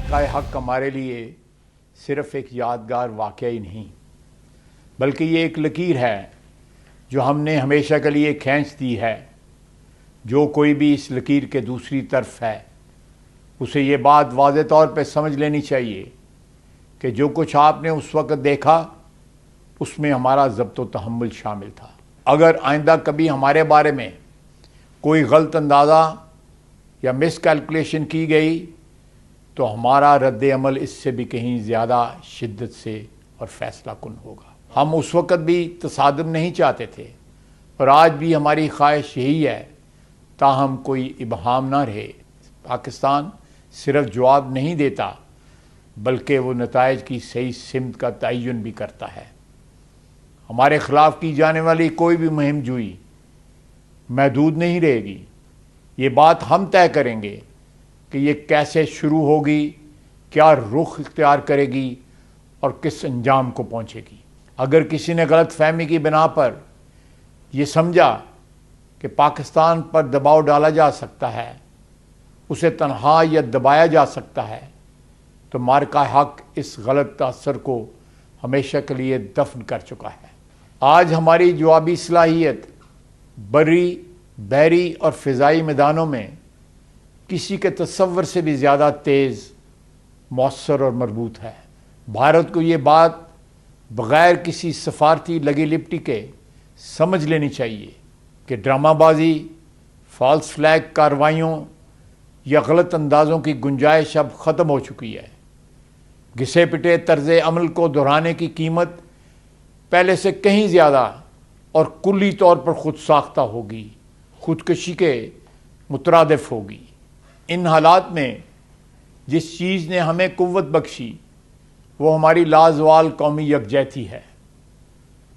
کا حق ہمارے لیے صرف ایک یادگار واقعہ ہی نہیں بلکہ یہ ایک لکیر ہے جو ہم نے ہمیشہ کے لیے کھینچ دی ہے۔ جو کوئی بھی اس لکیر کے دوسری طرف ہے اسے یہ بات واضح طور پہ سمجھ لینی چاہیے کہ جو کچھ آپ نے اس وقت دیکھا اس میں ہمارا ضبط و تحمل شامل تھا۔ اگر آئندہ کبھی ہمارے بارے میں کوئی غلط اندازہ یا مس کیلکولیشن کی گئی تو ہمارا رد عمل اس سے بھی کہیں زیادہ شدت سے اور فیصلہ کن ہوگا۔ ہم اس وقت بھی تصادم نہیں چاہتے تھے اور آج بھی ہماری خواہش یہی ہے تاہم کوئی ابہام نہ رہے۔ پاکستان صرف جواب نہیں دیتا بلکہ وہ نتائج کی صحیح سمت کا تعین بھی کرتا ہے۔ ہمارے خلاف کی جانے والی کوئی بھی مہم جوئی محدود نہیں رہے گی۔ یہ بات ہم طے کریں گے کہ یہ کیسے شروع ہوگی، کیا رخ اختیار کرے گی اور کس انجام کو پہنچے گی۔ اگر کسی نے غلط فہمی کی بنا پر یہ سمجھا کہ پاکستان پر دباؤ ڈالا جا سکتا ہے، اسے تنہا یا دبایا جا سکتا ہے، تو مارکہ حق اس غلط تاثر کو ہمیشہ کے لیے دفن کر چکا ہے۔ آج ہماری جوابی صلاحیت بری، بحری اور فضائی میدانوں میں کسی کے تصور سے بھی زیادہ تیز، مؤثر اور مربوط ہے۔ بھارت کو یہ بات بغیر کسی سفارتی لگی لپٹی کے سمجھ لینی چاہیے کہ ڈرامہ بازی، فالس فلیگ کارروائیوں یا غلط اندازوں کی گنجائش اب ختم ہو چکی ہے۔ گھسے پٹے طرز عمل کو دہرانے کی قیمت پہلے سے کہیں زیادہ اور کلی طور پر خود ساختہ ہوگی، خودکشی کے مترادف ہوگی۔ ان حالات میں جس چیز نے ہمیں قوت بخشی وہ ہماری لازوال قومی یکجہتی ہے۔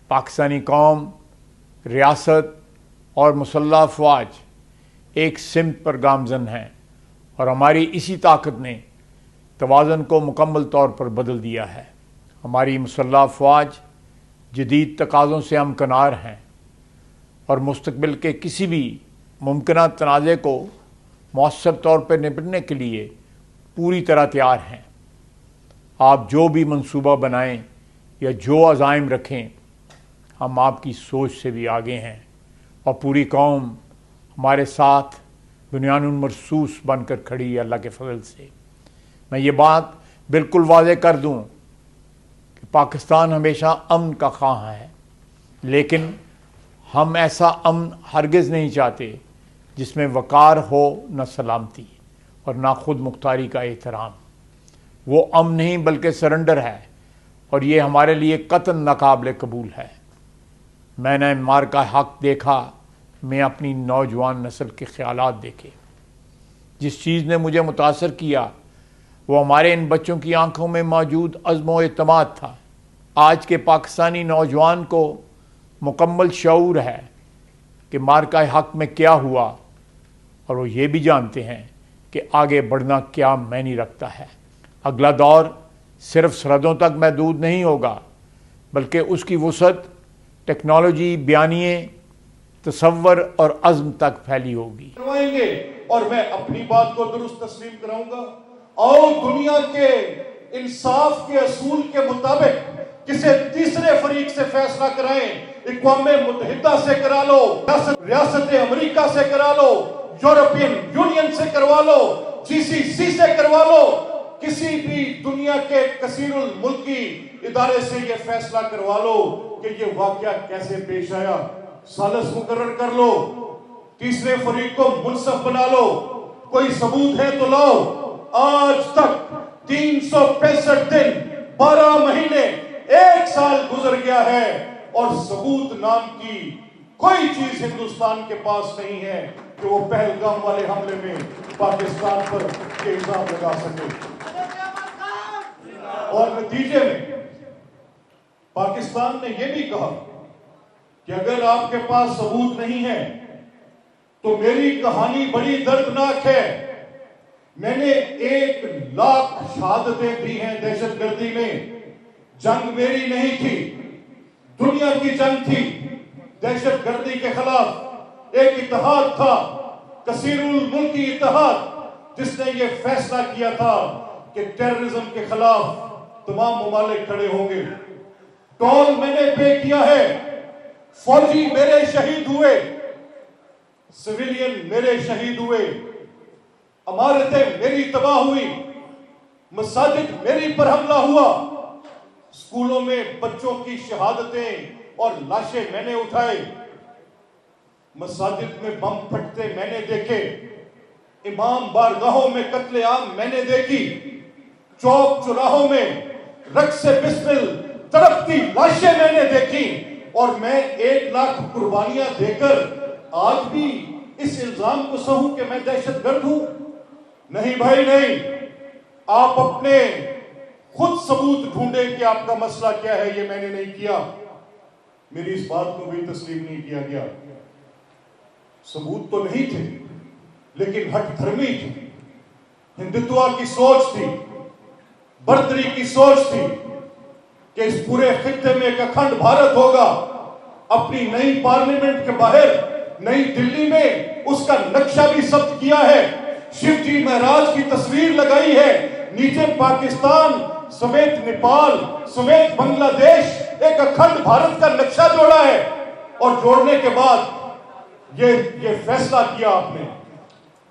پاکستانی قوم، ریاست اور مسلح افواج ایک سمت پر گامزن ہیں اور ہماری اسی طاقت نے توازن کو مکمل طور پر بدل دیا ہے۔ ہماری مسلح افواج جدید تقاضوں سے ہمکنار ہیں اور مستقبل کے کسی بھی ممکنہ تنازع کو مؤثر طور پر نپٹنے کے لیے پوری طرح تیار ہیں۔ آپ جو بھی منصوبہ بنائیں یا جو عزائم رکھیں، ہم آپ کی سوچ سے بھی آگے ہیں اور پوری قوم ہمارے ساتھ بنیان مرصوص بن کر کھڑی ہے اللہ کے فضل سے۔ میں یہ بات بالکل واضح کر دوں کہ پاکستان ہمیشہ امن کا خواہاں ہے، لیکن ہم ایسا امن ہرگز نہیں چاہتے جس میں وقار ہو نہ سلامتی اور نہ خود مختاری کا احترام۔ وہ امن نہیں بلکہ سرنڈر ہے اور یہ ہمارے لیے قطعاً ناقابل قبول ہے۔ میں نے مارکہ حق دیکھا، میں اپنی نوجوان نسل کے خیالات دیکھے۔ جس چیز نے مجھے متاثر کیا وہ ہمارے ان بچوں کی آنکھوں میں موجود عزم و اعتماد تھا۔ آج کے پاکستانی نوجوان کو مکمل شعور ہے کہ مارکہ حق میں کیا ہوا اور وہ یہ بھی جانتے ہیں کہ آگے بڑھنا کیا معنی رکھتا ہے۔ اگلا دور صرف سرحدوں تک محدود نہیں ہوگا بلکہ اس کی وسعت ٹیکنالوجی، بیانیے، تصور اور عزم تک پھیلی ہوگی۔ اور میں اپنی بات کو درست تسلیم کراؤں گا۔ آؤ دنیا کے انصاف کے اصول کے مطابق کسی تیسرے فریق سے فیصلہ کرائیں۔ اقوام متحدہ سے کرا لو، ریاست امریکہ سے کرا لو، یورپین یونین سے کروا لو، GCC سے کروا لو، کسی بھی دنیا کے کثیر الملکی ادارے سے یہ فیصلہ کروا لو کہ یہ واقعہ کیسے پیش آیا۔ سالس مقرر کر لو، تیسرے فریق کو منصف بنا لو، کوئی ثبوت ہے تو لاؤ۔ آج تک 365 دن، 12 مہینے، 1 سال گزر گیا ہے اور ثبوت نام کی کوئی چیز ہندوستان کے پاس نہیں ہے کہ وہ پہلگام والے حملے میں پاکستان پر یہ الزام لگا سکے۔ اور نتیجے میں پاکستان نے یہ بھی کہا کہ اگر آپ کے پاس ثبوت نہیں ہے تو میری کہانی بڑی دردناک ہے۔ میں نے 1,00,000 شہادتیں دی ہیں دہشت گردی میں۔ جنگ میری نہیں تھی، دنیا کی جنگ تھی دہشت گردی کے خلاف۔ ایک اتحاد تھا، کثیر الملکی اتحاد، جس نے یہ فیصلہ کیا تھا کہ ٹیررزم کے خلاف تمام ممالک کھڑے ہوں گے. ٹول میں نے پے کیا ہے. فوجی میرے شہید ہوئے, سویلین میرے شہید ہوئے, عمارتیں میری تباہ ہوئی, مساجد میری پر حملہ ہوا, اسکولوں میں بچوں کی شہادتیں اور لاشیں میں نے اٹھائے, مساجد میں بم پھٹتے میں نے دیکھے, امام بارگاہوں میں قتل عام میں نے دیکھی, چوک چوراہوں میں رقص بسمل تڑپتی لاشیں میں نے دیکھی, اور میں 1 لاکھ قربانیاں دے کر آج بھی اس الزام کو سہوں کہ میں دہشت گرد ہوں. نہیں بھائی نہیں, آپ اپنے خود ثبوت ڈھونڈیں کہ آپ کا مسئلہ کیا ہے. یہ میں نے نہیں کیا, میری اس بات کو بھی تسلیم نہیں کیا گیا. ثبوت تو نہیں تھے لیکن ہٹ دھرمی تھی, ہندوتوا کی سوچ تھی, بردری کی سوچ تھی کہ اس پورے خطے میں ایک اکھنڈ بھارت ہوگا. اپنی نئی پارلیمنٹ کے باہر نئی دلی میں اس کا نقشہ بھی ثبت کیا ہے, شیو جی مہاراج کی تصویر لگائی ہے, نیچے پاکستان سمیت نیپال سمیت بنگلہ دیش ایک اکھنڈ بھارت کا نقشہ جوڑا ہے. اور جوڑنے کے بعد یہ فیصلہ کیا آپ نے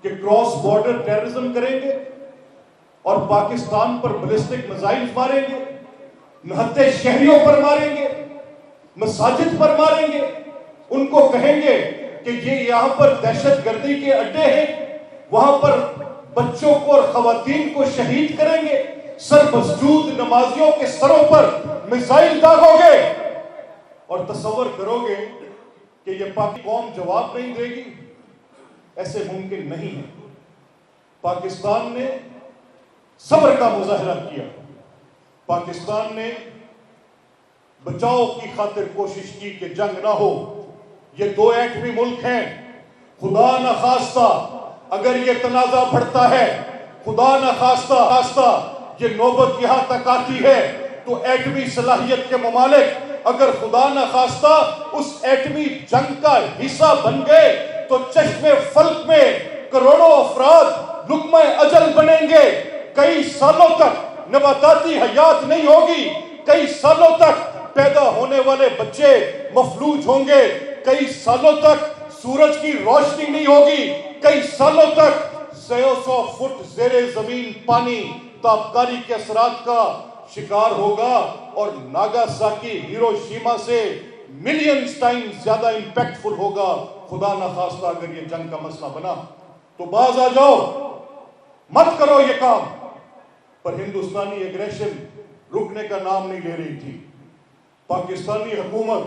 کہ کراس بارڈر ٹیررزم کریں گے اور پاکستان پر بیلسٹک میزائل ماریں گے, نہتے شہریوں پر ماریں گے, مساجد پر ماریں گے, ان کو کہیں گے کہ یہ یہاں پر دہشت گردی کے اڈے ہیں, وہاں پر بچوں کو اور خواتین کو شہید کریں گے, سر مسجود نمازیوں کے سروں پر میزائل داغو گے, اور تصور کرو گے کہ یہ پاکی قوم جواب نہیں دے گی. ایسے ممکن نہیں ہے. پاکستان نے صبر کا مظاہرہ کیا, پاکستان نے بچاؤ کی خاطر کوشش کی کہ جنگ نہ ہو. یہ 2 ایٹمی ملک ہیں, خدا نہ خواستہ اگر یہ تنازع بڑھتا ہے, خدا نہ خواستہ یہ نوبت یہاں تک آتی ہے تو ایٹمی صلاحیت کے ممالک اگر خدا نہ خواستہ اس ایٹمی جنگ کا حصہ بن گئے تو چشمے فلک میں کروڑوں افراد لقمہ اجل بنیں گے. کئی سالوں تک نباتاتی حیات نہیں ہوگی, کئی سالوں تک پیدا ہونے والے بچے مفلوج ہوں گے, کئی سالوں تک سورج کی روشنی نہیں ہوگی, کئی سالوں تک 100 فٹ زیر زمین پانی تابکاری کے اثرات کا شکار ہوگا, اور ناگاساکی ہیروشیما سے ملینز ٹائم زیادہ امپیکٹ فل ہوگا. خدا نہ خواستہ اگر یہ جنگ کا مسئلہ بنا تو باز آ جاؤ, مت کرو یہ کام. پر ہندوستانی ایگریشن رکنے کا نام نہیں لے رہی تھی. پاکستانی حکومت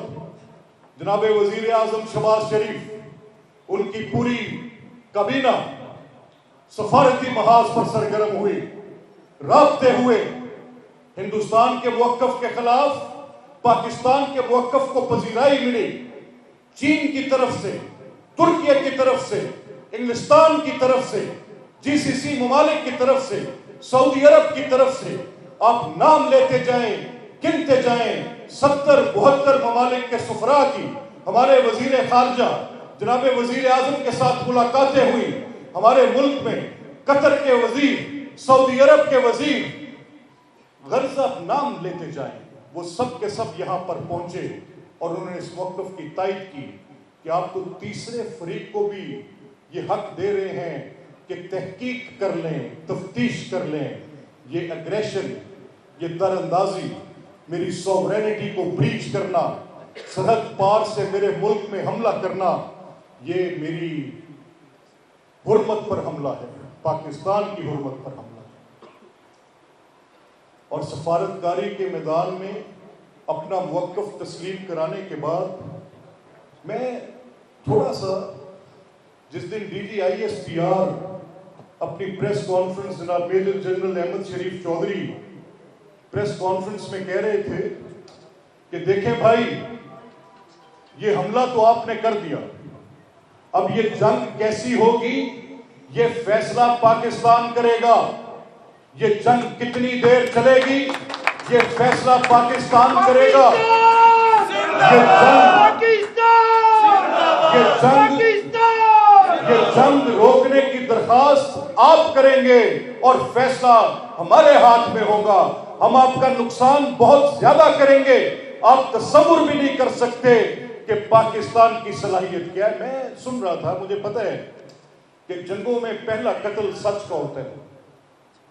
جناب وزیر اعظم شہباز شریف, ان کی پوری کابینہ سفارتی محاذ پر سرگرم ہوئی, رابطے ہوئے, ہندوستان کے موقف کے خلاف پاکستان کے موقف کو پذیرائی ملی. چین کی طرف سے, ترکیہ کی طرف سے, انگلستان کی طرف سے, GCC ممالک کی طرف سے, سعودی عرب کی طرف سے, آپ نام لیتے جائیں, گنتے جائیں, 70-72 ممالک کے سفراء کی ہمارے وزیر خارجہ جناب وزیر اعظم کے ساتھ ملاقاتیں ہوئی. ہمارے ملک میں قطر کے وزیر, سعودی عرب کے وزیر, غرض آپ نام لیتے جائیں, وہ سب کے سب یہاں پر پہنچے اور انہوں نے اس موقف کی تائید کی کہ آپ تو تیسرے فریق کو بھی یہ حق دے رہے ہیں کہ تحقیق کر لیں, تفتیش کر لیں. یہ اگریشن, یہ در اندازی, میری سوورینٹی کو بریچ کرنا, سرحد پار سے میرے ملک میں حملہ کرنا, یہ میری حرمت پر حملہ ہے, پاکستان کی حرمت پر حملہ ہے. اور سفارتکاری کے میدان میں اپنا موقف تسلیم کرانے کے بعد میں تھوڑا سا, جس دن DGISPR اپنی پریس کانفرنس جناب میجر جنرل احمد شریف چودھری پریس کانفرنس میں کہہ رہے تھے کہ دیکھیں بھائی, یہ حملہ تو آپ نے کر دیا, اب یہ جنگ کیسی ہوگی یہ فیصلہ پاکستان کرے گا. یہ جنگ کتنی دیر چلے گی یہ فیصلہ پاکستان کرے گا. یہ جنگ روکنے کی درخواست آپ کریں گے. اور فیصلہ ہمارے ہاتھ میں ہوگا. ہم آپ کا نقصان بہت زیادہ کریں گے. آپ تصور بھی نہیں کر سکتے کہ پاکستان کی صلاحیت کیا ہے. میں سن رہا تھا, مجھے پتہ ہے کہ جنگوں میں پہلا قتل سچ کا ہوتا ہے.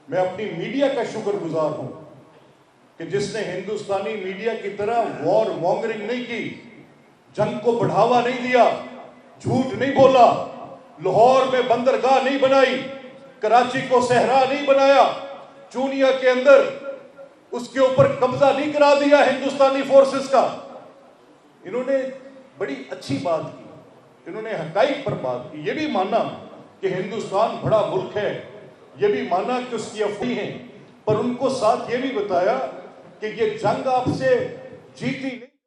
میں اپنی میڈیا کا شکر گزار ہوں کہ جس نے ہندوستانی میڈیا کی طرح وار مونگرنگ نہیں کی, جنگ کو بڑھاوا نہیں دیا, جھوٹ نہیں بولا, لاہور میں بندرگاہ نہیں بنائی, کراچی کو صحرا نہیں بنایا, چونیا کے اندر اس کے اوپر قبضہ نہیں کرا دیا ہندوستانی فورسز کا. انہوں نے بڑی اچھی بات کی, انہوں نے حقائق پر بات کی. یہ بھی مانا کہ ہندوستان بڑا ملک ہے, یہ بھی مانا کہ اس کی افواہیں ہیں, پر ان کو ساتھ یہ بھی بتایا کہ یہ جنگ آپ سے جیتی